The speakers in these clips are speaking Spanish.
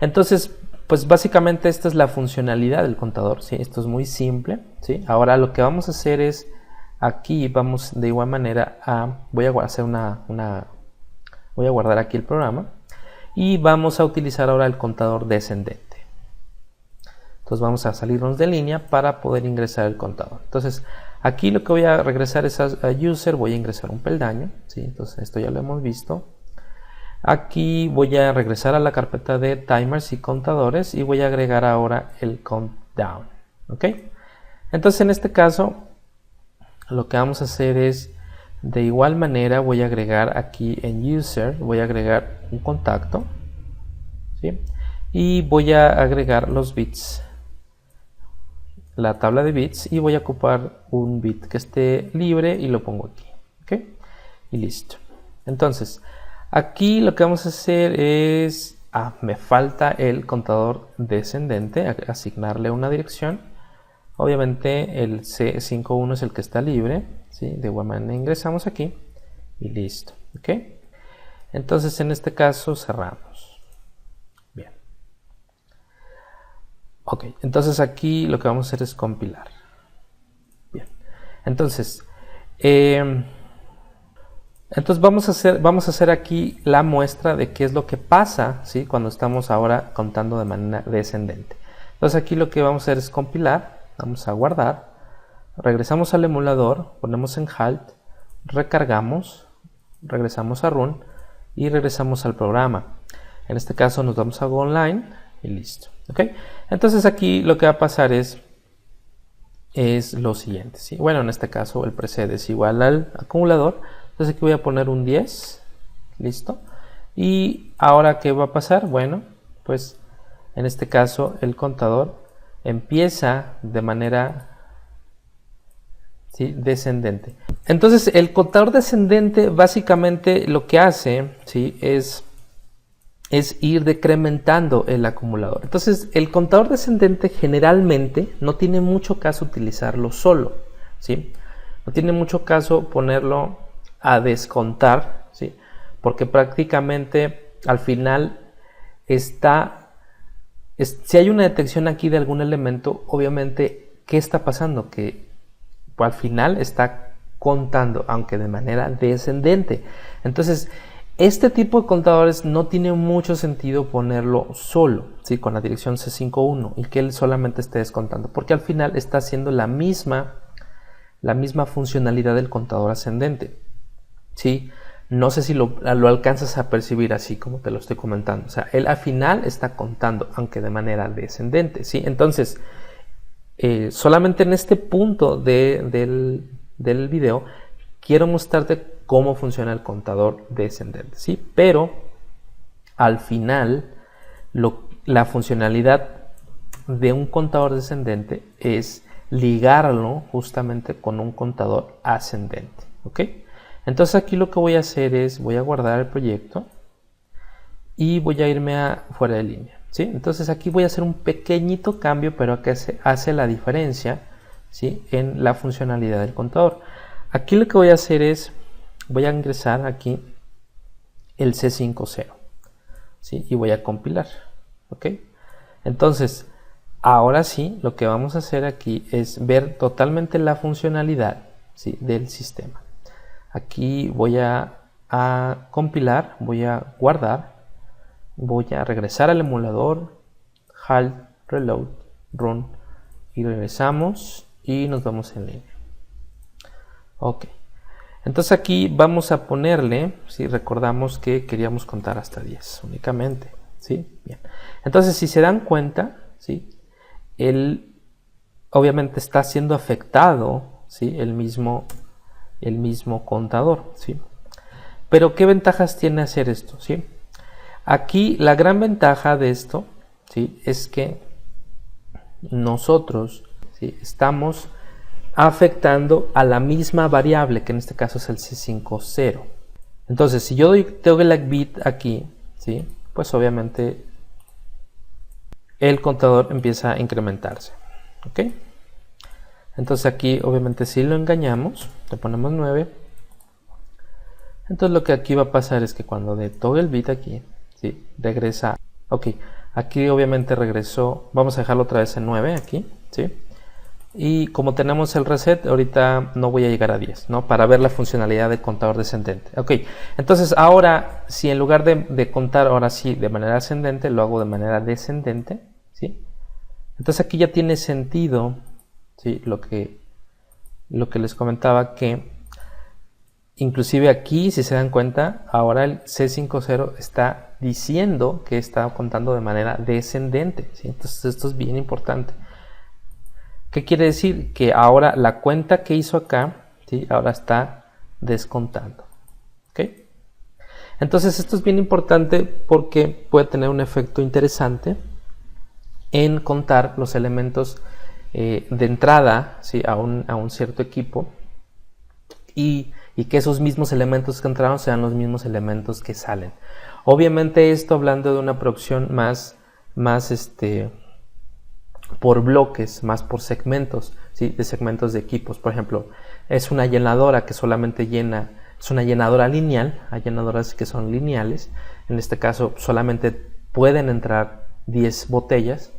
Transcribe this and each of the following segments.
Entonces, pues básicamente esta es la funcionalidad del contador, ¿sí? Esto es muy simple, ¿sí? Ahora lo que vamos a hacer es, aquí vamos de igual manera voy a guardar aquí el programa y vamos a utilizar ahora el contador descendente. Entonces vamos a salirnos de línea para poder ingresar el contador. Entonces aquí lo que voy a regresar es a user, voy a ingresar un peldaño, ¿sí? Entonces esto ya lo hemos visto. Aquí voy a regresar a la carpeta de timers y contadores y voy a agregar ahora el countdown, ¿ok? Entonces en este caso lo que vamos a hacer es, de igual manera voy a agregar aquí en user, voy a agregar un contacto, ¿sí? Y voy a agregar los bits, la tabla de bits, y voy a ocupar un bit que esté libre y lo pongo aquí, ¿ok? Y listo. Entonces aquí lo que vamos a hacer es, me falta el contador descendente, asignarle una dirección. Obviamente el C51 es el que está libre, ¿sí? De igual manera ingresamos aquí y listo, ¿ok? Entonces en este caso cerramos. Bien. Ok, entonces aquí lo que vamos a hacer es compilar. Bien. Entonces vamos a hacer aquí la muestra de qué es lo que pasa, ¿sí? Cuando estamos ahora contando de manera descendente. Entonces aquí lo que vamos a hacer es compilar, vamos a guardar, regresamos al emulador, ponemos en halt, recargamos, regresamos a run y regresamos al programa. En este caso nos vamos a go online y listo, ¿ok? Entonces aquí lo que va a pasar es lo siguiente, ¿sí? Bueno, en este caso el preset es igual al acumulador. Entonces aquí voy a poner un 10, listo. Y ahora ¿qué va a pasar? Bueno, pues en este caso el contador empieza de manera, ¿sí?, descendente. Entonces el contador descendente básicamente lo que hace, ¿sí?, es ir decrementando el acumulador. Entonces el contador descendente generalmente no tiene mucho caso utilizarlo solo, ¿sí? No tiene mucho caso ponerlo a descontar, ¿sí? Porque prácticamente al final si hay una detección aquí de algún elemento, obviamente, ¿qué está pasando? Que al final está contando, aunque de manera descendente. Entonces este tipo de contadores no tiene mucho sentido ponerlo solo, ¿sí?, con la dirección C51 y que él solamente esté descontando, porque al final está haciendo la misma funcionalidad del contador ascendente, ¿sí? No sé si lo alcanzas a percibir así como te lo estoy comentando. O sea, él al final está contando, aunque de manera descendente, ¿sí? Entonces, solamente en este punto del video quiero mostrarte cómo funciona el contador descendente, ¿sí? Pero al final la funcionalidad de un contador descendente es ligarlo justamente con un contador ascendente, ¿ok? Entonces aquí lo que voy a hacer es, voy a guardar el proyecto y voy a irme a fuera de línea, ¿sí? Entonces aquí voy a hacer un pequeñito cambio, pero que hace la diferencia, ¿sí?, en la funcionalidad del contador. Aquí lo que voy a hacer es, voy a ingresar aquí el C50, ¿sí?, y voy a compilar, ¿ok? Entonces ahora sí, lo que vamos a hacer aquí es ver totalmente la funcionalidad, ¿sí?, del sistema. Aquí voy a compilar, voy a guardar, voy a regresar al emulador, halt, reload, run, y regresamos y nos vamos en línea. Ok, entonces aquí vamos a ponerle, si recordamos que queríamos contar hasta 10 únicamente, ¿sí? Bien. Entonces si se dan cuenta, ¿sí?, él obviamente está siendo afectado, ¿sí?, el mismo contador, ¿sí? Pero ¿qué ventajas tiene hacer esto? ¿Sí? Aquí la gran ventaja de esto, ¿sí?, es que nosotros, ¿sí?, estamos afectando a la misma variable, que en este caso es el C50. Entonces si yo doy toggle bit aquí, ¿sí?, pues obviamente el contador empieza a incrementarse, ¿ok? Entonces aquí obviamente si lo engañamos, le ponemos 9. Entonces lo que aquí va a pasar es que cuando de toggle bit aquí, ¿sí?, regresa, ok, Aquí obviamente regresó, vamos a dejarlo otra vez en 9 aquí, ¿sí? Y como tenemos el reset, ahorita no voy a llegar a 10, ¿no? Para ver la funcionalidad del contador descendente. Ok, entonces ahora, si en lugar de contar ahora sí de manera ascendente, lo hago de manera descendente, ¿sí? Entonces aquí ya tiene sentido, ¿sí? Lo que les comentaba, que inclusive aquí, si se dan cuenta, ahora el C50 está diciendo que está contando de manera descendente, ¿sí? Entonces esto es bien importante. ¿Qué quiere decir? Que ahora la cuenta que hizo acá, ¿sí? Ahora está descontando. ¿Ok? Entonces esto es bien importante porque puede tener un efecto interesante en contar los elementos de entrada, ¿sí? a un cierto equipo y que esos mismos elementos que entraron sean los mismos elementos que salen. Obviamente esto hablando de una producción más por bloques, más por segmentos, ¿sí? De segmentos de equipos. Por ejemplo, es una llenadora que solamente llena, es una llenadora lineal, hay llenadoras que son lineales, en este caso solamente pueden entrar 10 botellas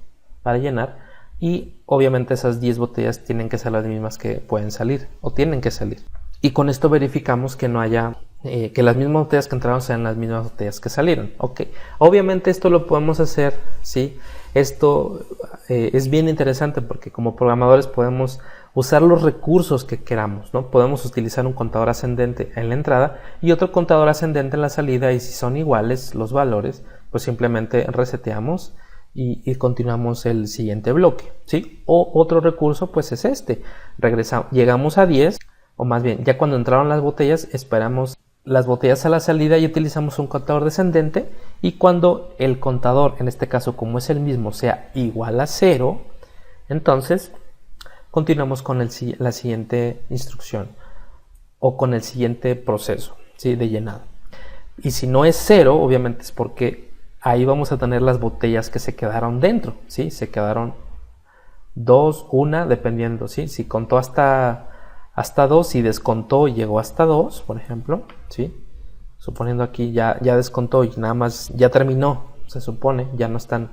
para llenar y obviamente esas 10 botellas tienen que ser las mismas que pueden salir o tienen que salir. Y con esto verificamos que no haya, que las mismas botellas que entraron sean las mismas botellas que salieron. Okay. Obviamente esto lo podemos hacer, ¿sí? Esto es bien interesante porque como programadores podemos usar los recursos que queramos, ¿no? Podemos utilizar un contador ascendente en la entrada y otro contador ascendente en la salida, y si son iguales los valores, pues simplemente reseteamos y continuamos el siguiente bloque, ¿sí? O otro recurso pues es este, llegamos a 10, o más bien ya cuando entraron las botellas esperamos las botellas a la salida y utilizamos un contador descendente, y cuando el contador, en este caso como es el mismo, sea igual a 0, entonces continuamos con la siguiente instrucción o con el siguiente proceso, ¿sí? De llenado. Y si no es 0, obviamente es porque ahí vamos a tener las botellas que se quedaron dentro, ¿sí? Se quedaron 2, 1, dependiendo, ¿sí? Si contó hasta 2 y descontó y llegó hasta 2, por ejemplo, ¿sí? Suponiendo aquí ya descontó y nada más ya terminó, se supone, ya no están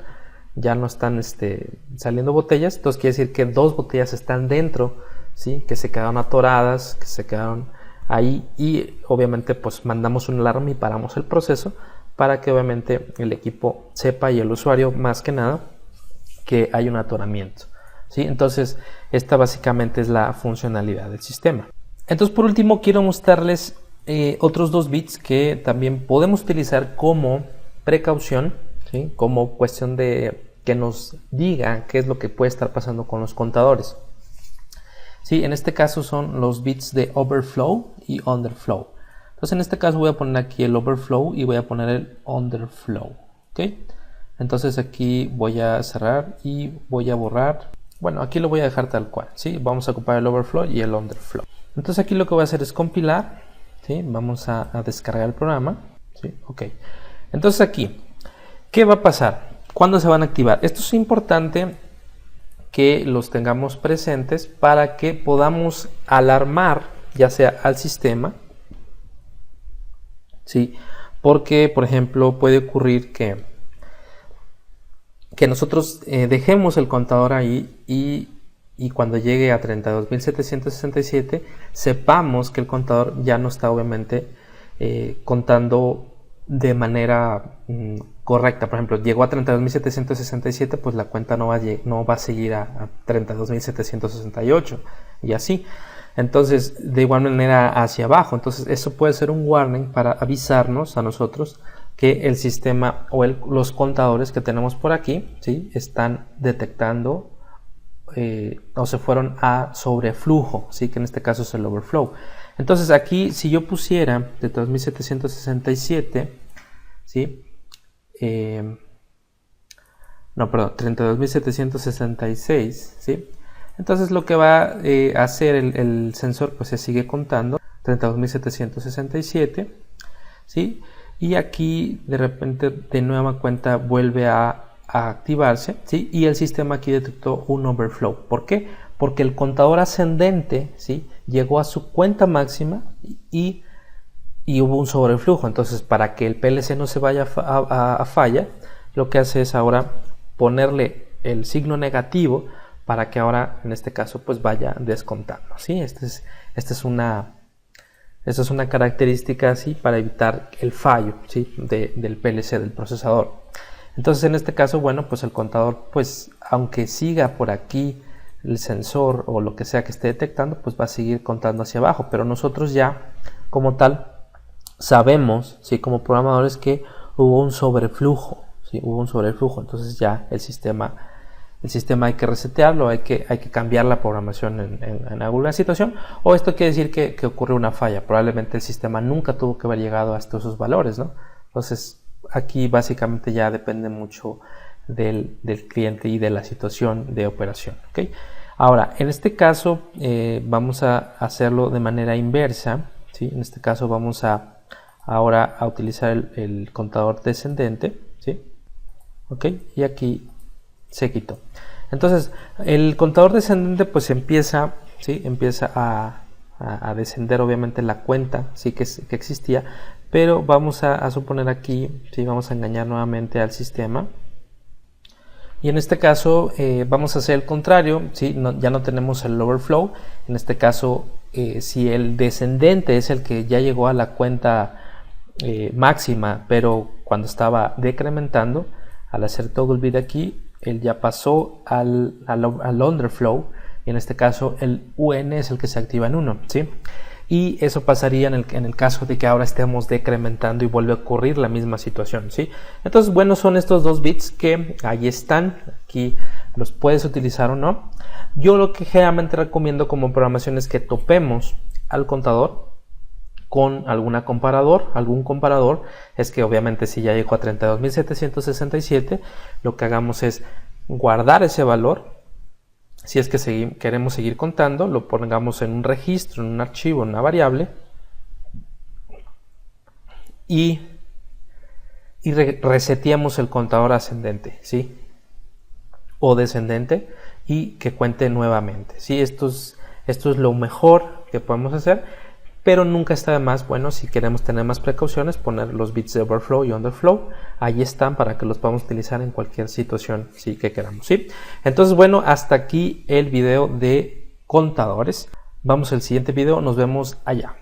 saliendo botellas, entonces quiere decir que 2 botellas están dentro, ¿sí? Que se quedaron atoradas, que se quedaron ahí, y obviamente pues mandamos un alarma y paramos el proceso para que obviamente el equipo sepa, y el usuario más que nada, que hay un atoramiento, ¿sí? Entonces esta básicamente es la funcionalidad del sistema. Entonces por último quiero mostrarles otros 2 bits que también podemos utilizar como precaución, ¿sí? Como cuestión de que nos diga qué es lo que puede estar pasando con los contadores. Sí, en este caso son los bits de overflow y underflow. Entonces en este caso voy a poner aquí el overflow y voy a poner el underflow. ¿Ok? Entonces aquí voy a cerrar y voy a borrar. Bueno, aquí lo voy a dejar tal cual, ¿sí? Vamos a ocupar el overflow y el underflow. Entonces aquí lo que voy a hacer es compilar, ¿sí? Vamos a descargar el programa, ¿sí? Ok. Entonces aquí, ¿qué va a pasar? ¿Cuándo se van a activar? Esto es importante que los tengamos presentes para que podamos alarmar ya sea al sistema, ¿sí? Porque, por ejemplo, puede ocurrir que nosotros dejemos el contador ahí y cuando llegue a 32.767 sepamos que el contador ya no está obviamente contando de manera correcta. Por ejemplo, llegó a 32.767, pues la cuenta no va a seguir a 32.768 y así. Entonces, de igual manera hacia abajo. Entonces, eso puede ser un warning para avisarnos a nosotros que el sistema o los contadores que tenemos por aquí, ¿sí? Están detectando o se fueron a sobreflujo, ¿sí? Que en este caso es el overflow. Entonces aquí si yo pusiera de 32.767, ¿sí? No, perdón, 32.766, ¿sí? Entonces lo que va a hacer el sensor, pues se sigue contando 32.767, ¿sí? Y aquí de repente de nueva cuenta vuelve a activarse, ¿sí? Y el sistema aquí detectó un overflow. ¿Por qué? Porque el contador ascendente, ¿sí? Llegó a su cuenta máxima y hubo un sobreflujo. Entonces, para que el PLC no se vaya a falla, lo que hace es ahora ponerle el signo negativo para que ahora en este caso pues vaya descontando, ¿sí? Esta es una característica así para evitar el fallo, ¿sí? del PLC, del procesador. Entonces en este caso, bueno, pues el contador, pues aunque siga por aquí el sensor o lo que sea que esté detectando, pues va a seguir contando hacia abajo, pero nosotros ya como tal sabemos, ¿sí? Como programadores, que hubo un sobreflujo, ¿sí? Hubo un sobreflujo, entonces ya el sistema hay que resetearlo, hay que cambiar la programación en alguna situación, o esto quiere decir que ocurre una falla, probablemente el sistema nunca tuvo que haber llegado hasta esos valores, ¿no? Entonces aquí básicamente ya depende mucho del cliente y de la situación de operación, ¿okay? Ahora, en este caso vamos a hacerlo de manera inversa, ¿sí? En este caso vamos ahora a utilizar el contador descendente, ¿sí? ¿Ok? Y aquí se quitó. Entonces, el contador descendente pues empieza, ¿sí? Empieza a descender obviamente la cuenta, sí que existía, pero vamos a suponer aquí, ¿sí? Vamos a engañar nuevamente al sistema. Y en este caso vamos a hacer el contrario, ¿sí? Ya no tenemos el overflow. En este caso, si el descendente es el que ya llegó a la cuenta máxima, pero cuando estaba decrementando, al hacer toggle bit aquí, él ya pasó al underflow, y en este caso el UN es el que se activa en 1, ¿sí? Y eso pasaría en el caso de que ahora estemos decrementando y vuelve a ocurrir la misma situación, ¿sí? Entonces, bueno, son estos dos bits que ahí están, aquí los puedes utilizar o no. Yo lo que generalmente recomiendo como programación es que topemos al contador con algún comparador, es que obviamente si ya llegó a 32.767, lo que hagamos es guardar ese valor. Si es que queremos seguir contando, lo pongamos en un registro, en un archivo, en una variable, y reseteamos el contador ascendente, ¿sí? O descendente, y que cuente nuevamente, ¿sí? Esto es lo mejor que podemos hacer, pero nunca está de más, bueno, si queremos tener más precauciones, poner los bits de overflow y underflow. Ahí están para que los podamos utilizar en cualquier situación, ¿sí? Que queramos, ¿sí? Entonces, bueno, hasta aquí el video de contadores. Vamos al siguiente video, nos vemos allá.